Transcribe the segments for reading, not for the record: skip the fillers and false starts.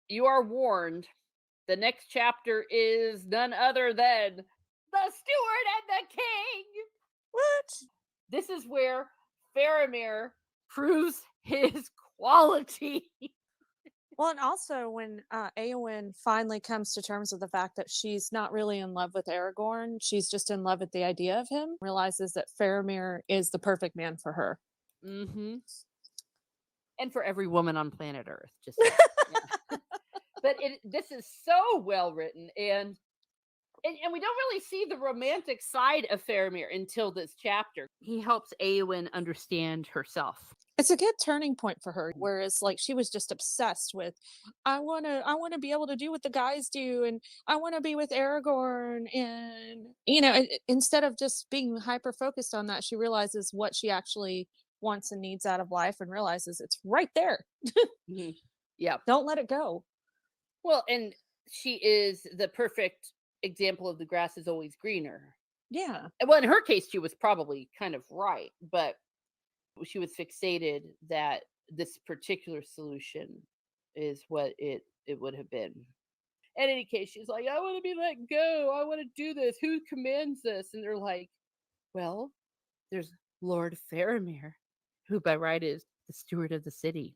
you are warned. The next chapter is none other than the Steward and the King. What? This is where Faramir proves his quality. Well, and also when Eowyn finally comes to terms with the fact that she's not really in love with Aragorn, she's just in love with the idea of him, realizes that Faramir is the perfect man for her. Mm-hmm. And for every woman on planet Earth, just saying. Yeah. But this is so well written, and we don't really see the romantic side of Faramir until this chapter. He helps Eowyn understand herself. It's a good turning point for her, whereas like she was just obsessed with, I wanna be able to do what the guys do, and I wanna be with Aragorn, and instead of just being hyper focused on that, she realizes what she actually wants and needs out of life, and realizes it's right there. Mm-hmm. Yeah. Don't let it go. Well, and she is the perfect example of the grass is always greener. Yeah. Well, in her case, she was probably kind of right, but she was fixated that this particular solution is what it would have been. In any case, she's like, I want to be let go. I want to do this. Who commands this? And they're like, well, there's Lord Faramir, who by right is the steward of the city.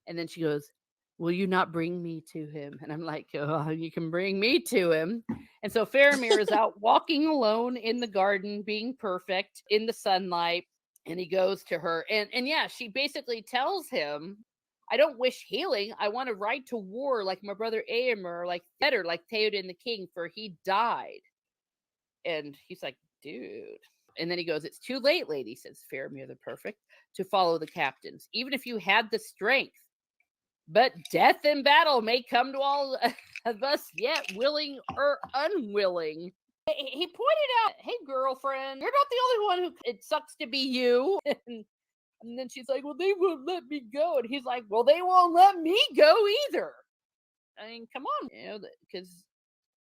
And then she goes, will you not bring me to him? And I'm like, oh, you can bring me to him. And so Faramir is out walking alone in the garden, being perfect in the sunlight. And he goes to her. And yeah, she basically tells him, I don't wish healing. I want to ride to war like my brother Éomer, like better, like Theoden the king, for he died. And he's like, dude. And then he goes, it's too late, lady, says Faramir the perfect, to follow the captains, even if you had the strength. But death in battle may come to all of us yet, willing or unwilling. He pointed out, hey, girlfriend, you're not the only one who it sucks to be you. And then she's like, well, they won't let me go. And he's like, well, they won't let me go either. I mean, come on, because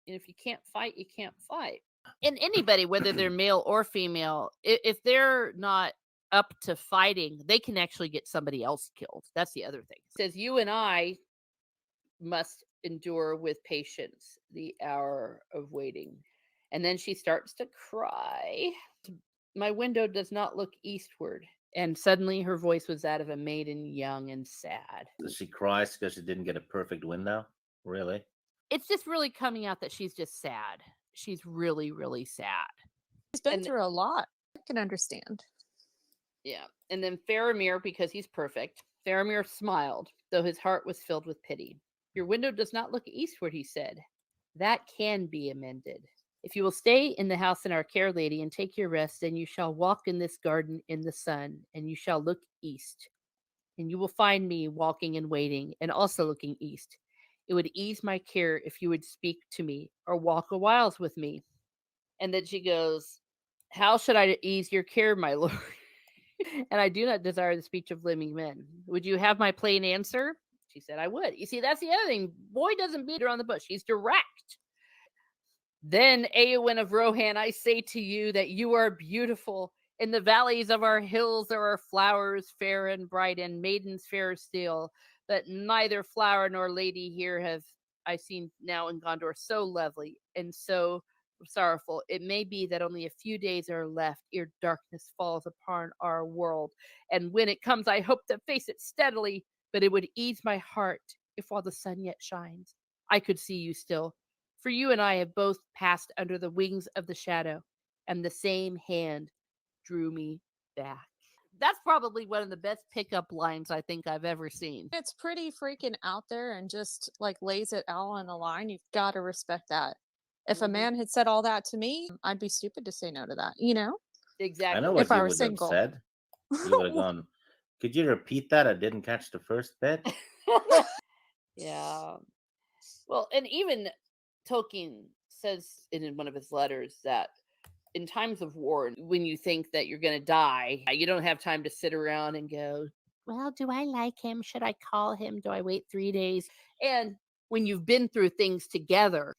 if you can't fight, you can't fight. And anybody, whether they're male or female, if they're not up to fighting, they can actually get somebody else killed. That's the other thing. It says you and I must endure with patience the hour of waiting. And then she starts to cry. My window does not look eastward. And suddenly her voice was that of a maiden young and sad. Does she cry because she didn't get a perfect window? Really? It's just really coming out that she's just sad. She's really, really sad. She's been through a lot. I can understand. Yeah. And then Faramir, because he's perfect, Faramir smiled, though his heart was filled with pity. Your window does not look eastward, he said. That can be amended. If you will stay in the house in our care, lady, and take your rest, then you shall walk in this garden in the sun, and you shall look east. And you will find me walking and waiting, and also looking east. It would ease my care if you would speak to me, or walk a whiles with me. And then she goes, how should I ease your care, my lord? And I do not desire the speech of living men. Would you have my plain answer? She said, I would. You see, that's the other thing. Boy doesn't beat around the bush. He's direct. Then, Eowyn of Rohan, I say to you that you are beautiful. In the valleys of our hills there are flowers fair and bright, and maidens fairer still. But neither flower nor lady here have I seen now in Gondor so lovely and so sorrowful. It may be that only a few days are left ere darkness falls upon our world. And when it comes, I hope to face it steadily, but it would ease my heart if while the sun yet shines, I could see you still. For you and I have both passed under the wings of the shadow, and the same hand drew me back. That's probably one of the best pickup lines I think I've ever seen. It's pretty freaking out there and just like lays it all on the line. You've got to respect that. If a man had said all that to me, I'd be stupid to say no to that, Exactly. I know what If I you were would single. have said. You would have gone, could you repeat that? I didn't catch the first bit. Yeah. Well, and even Tolkien says in one of his letters that in times of war, when you think that you're going to die, you don't have time to sit around and go, well, do I like him? Should I call him? Do I wait 3 days? And when you've been through things together,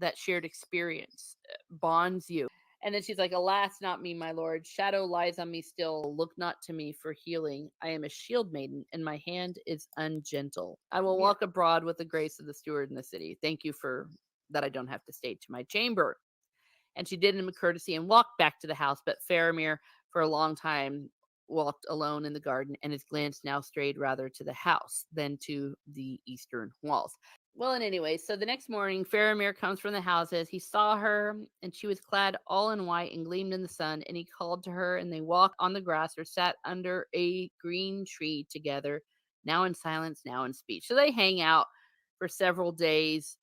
that shared experience bonds you. And then she's like, alas, not me, my lord. Shadow lies on me still. Look not to me for healing. I am a shield maiden, and my hand is ungentle. I will walk abroad with the grace of the steward in the city. Thank you for that I don't have to stay to my chamber. And she did him a courtesy and walked back to the house. But Faramir, for a long time, walked alone in the garden, and his glance now strayed rather to the house than to the eastern walls. Well, and anyway, so the next morning, Faramir comes from the houses. He saw her, and she was clad all in white and gleamed in the sun. And he called to her, and they walked on the grass or sat under a green tree together, now in silence, now in speech. So they hang out for several days,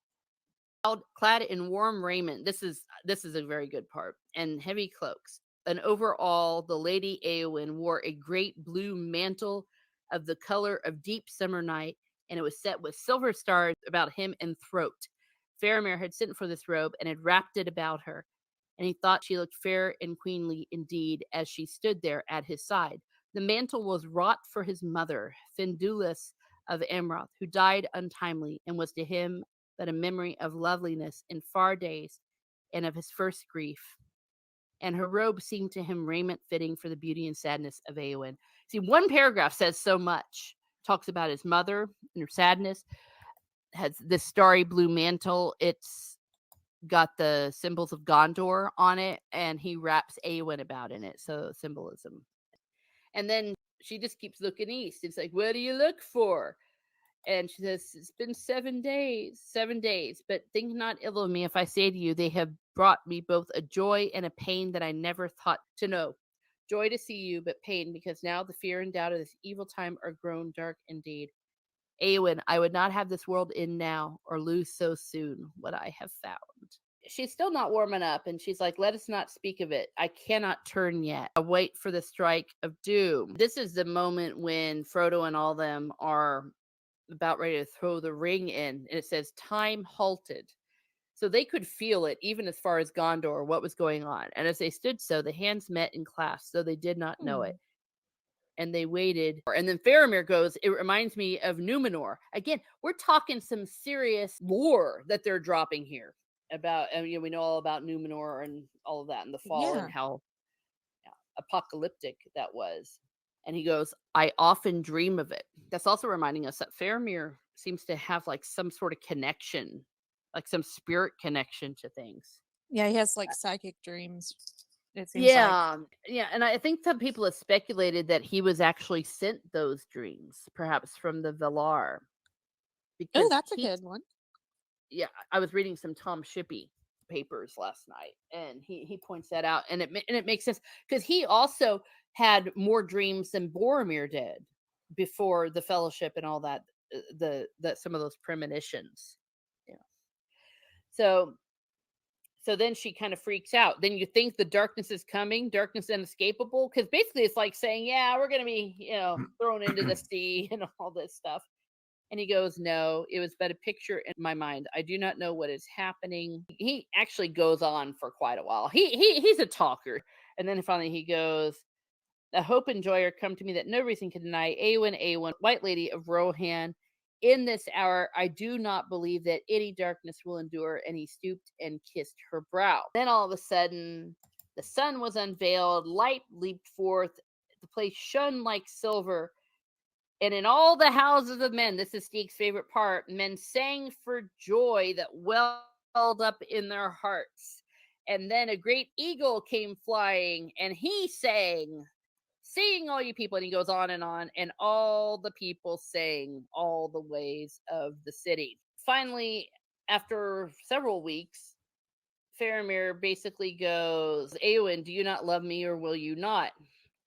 clad in warm raiment. This is a very good part, and heavy cloaks. And over all, the Lady Eowyn wore a great blue mantle of the color of deep summer night, and it was set with silver stars about hem and throat. Faramir had sent for this robe and had wrapped it about her, and he thought she looked fair and queenly indeed as she stood there at his side. The mantle was wrought for his mother, Findulis of Amroth, who died untimely, and was to him but a memory of loveliness in far days and of his first grief. And her robe seemed to him raiment fitting for the beauty and sadness of Eowyn. See, one paragraph says so much. Talks about his mother and her sadness. Has this starry blue mantle. It's got the symbols of Gondor on it, and he wraps Eowyn about in it. So symbolism. And then she just keeps looking east. It's like, what do you look for? And she says, it's been 7 days, but think not ill of me if I say to you, they have brought me both a joy and a pain that I never thought to know. Joy to see you, but pain, because now the fear and doubt of this evil time are grown dark indeed. Eowyn, I would not have this world end now, or lose so soon what I have found. She's still not warming up, and she's like, let us not speak of it. I cannot turn yet. I wait for the strike of doom. This is the moment when Frodo and all them are about ready to throw the ring in, and it says time halted. So they could feel it even as far as Gondor, what was going on. And as they stood so, the hands met and clasped, so they did not know it. And they waited. And then Faramir goes, it reminds me of Numenor. Again, we're talking some serious lore that they're dropping here about, we know all about Numenor and all of that and the fall and how apocalyptic that was. And he goes, I often dream of it. That's also reminding us that Faramir seems to have like some sort of connection, like some spirit connection to things. Yeah, he has like psychic dreams. It seems Yeah. And I think some people have speculated that he was actually sent those dreams, perhaps from the Valar. Oh, that's a good one. Yeah, I was reading some Tom Shippey papers last night, and he points that out, and it makes sense because he also had more dreams than Boromir did before the Fellowship and all that. The some of those premonitions. Yeah. So then she kind of freaks out. Then you think the darkness is coming, darkness inescapable, because basically it's like saying, yeah, we're gonna be thrown into the sea and all this stuff. And he goes, no, it was but a picture in my mind. I do not know what is happening. He actually goes on for quite a while. He's a talker. And then finally he goes, the hope and joy are come to me that no reason can deny. Eowyn, White Lady of Rohan, in this hour, I do not believe that any darkness will endure. And he stooped and kissed her brow. Then all of a sudden, the sun was unveiled. Light leaped forth. The place shone like silver. And in all the houses of men, this is Stig's favorite part, men sang for joy that welled up in their hearts. And then a great eagle came flying, and he sang, sing all you people. And he goes on, and all the people sang all the ways of the city. Finally, after several weeks, Faramir basically goes, Eowyn, do you not love me, or will you not?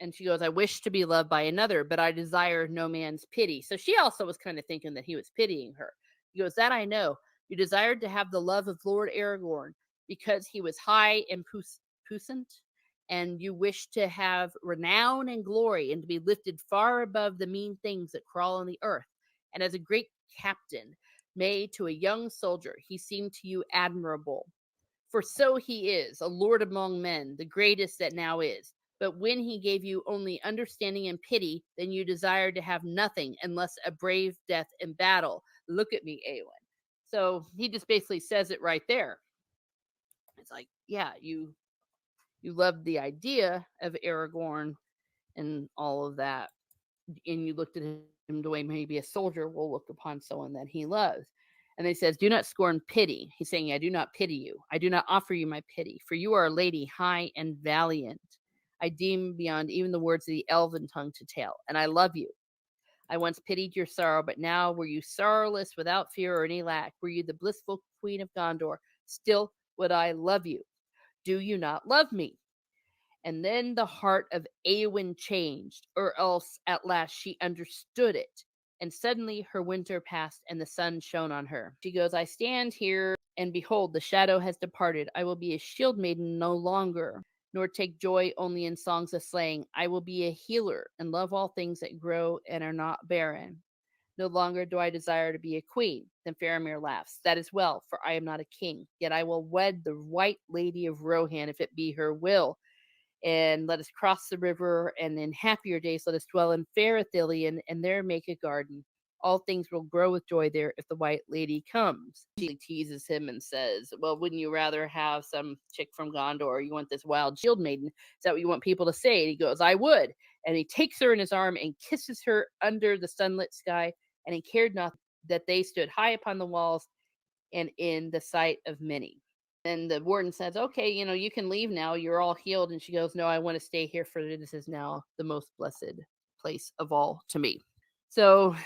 And she goes, I wish to be loved by another, but I desire no man's pity. So she also was kind of thinking that he was pitying her. He goes, that I know. You desired to have the love of Lord Aragorn because he was high and puissant, and you wished to have renown and glory and to be lifted far above the mean things that crawl on the earth. And as a great captain made to a young soldier, he seemed to you admirable. For so he is, a lord among men, the greatest that now is. But when he gave you only understanding and pity, then you desired to have nothing unless a brave death in battle. Look at me, Eowyn. So he just basically says it right there. It's like, yeah, you You loved the idea of Aragorn and all of that, and you looked at him the way maybe a soldier will look upon someone that he loves. And he says, do not scorn pity. He's saying, I do not pity you. I do not offer you my pity, for you are a lady high and valiant. I deem beyond even the words of the elven tongue to tell, and I love you. I once pitied your sorrow, but now were you sorrowless without fear or any lack. Were you the blissful queen of Gondor, still would I love you. Do you not love me? And then the heart of Eowyn changed, or else at last she understood it. And suddenly her winter passed, and the sun shone on her. She goes, I stand here, and behold, the shadow has departed. I will be a shield maiden no longer, nor take joy only in songs of slaying. I will be a healer, and love all things that grow and are not barren. No longer do I desire to be a queen. Then Faramir laughs. That is well, for I am not a king. Yet I will wed the White Lady of Rohan, if it be her will. And let us cross the river, and in happier days let us dwell in fair Ithilien, and there make a garden. All things will grow with joy there if the White Lady comes. She teases him and says, well, wouldn't you rather have some chick from Gondor, or you want this wild shield maiden? Is that what you want people to say? And he goes, I would. And he takes her in his arm and kisses her under the sunlit sky, and he cared not that they stood high upon the walls and in the sight of many. And the warden says, okay, you can leave now. You're all healed. And she goes, no, I want to stay here, for this is now the most blessed place of all to me. So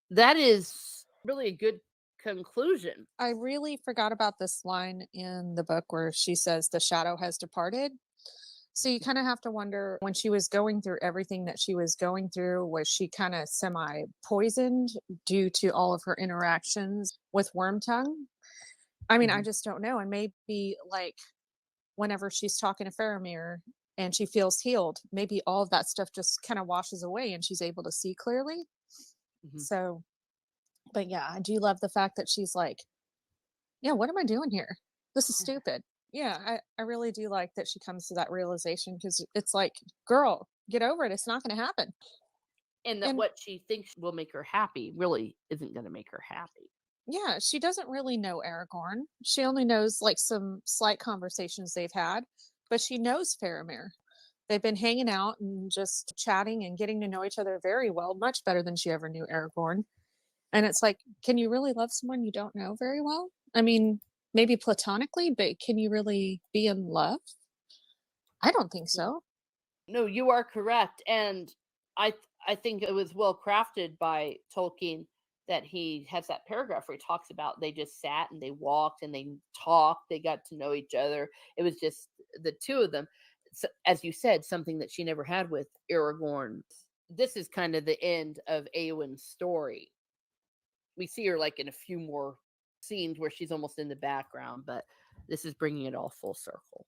that is really a good conclusion. I really forgot about this line in the book where she says the shadow has departed. So you kind of have to wonder, when she was going through everything that she was going through, was she kind of semi-poisoned due to all of her interactions with Wormtongue? I mean, I just don't know. And maybe like whenever she's talking to Faramir and she feels healed, maybe all of that stuff just kind of washes away and she's able to see clearly. So, but yeah, I do love the fact that she's like, yeah, what am I doing here? This is stupid. Yeah, I really do like that she comes to that realization, because it's like, girl, get over it. It's not going to happen. And that what she thinks will make her happy really isn't going to make her happy. Yeah, she doesn't really know Aragorn. She only knows like some slight conversations they've had, but she knows Faramir. They've been hanging out and just chatting and getting to know each other very well, much better than she ever knew Aragorn. And it's like, can you really love someone you don't know very well? I mean, maybe platonically, but can you really be in love? I don't think so. No, you are correct. And I think it was well crafted by Tolkien that he has that paragraph where he talks about they just sat and they walked and they talked, they got to know each other. It was just the two of them. So, as you said, something that she never had with Aragorn. This is kind of the end of Eowyn's story. We see her like in a few more scenes where she's almost in the background, but this is bringing it all full circle.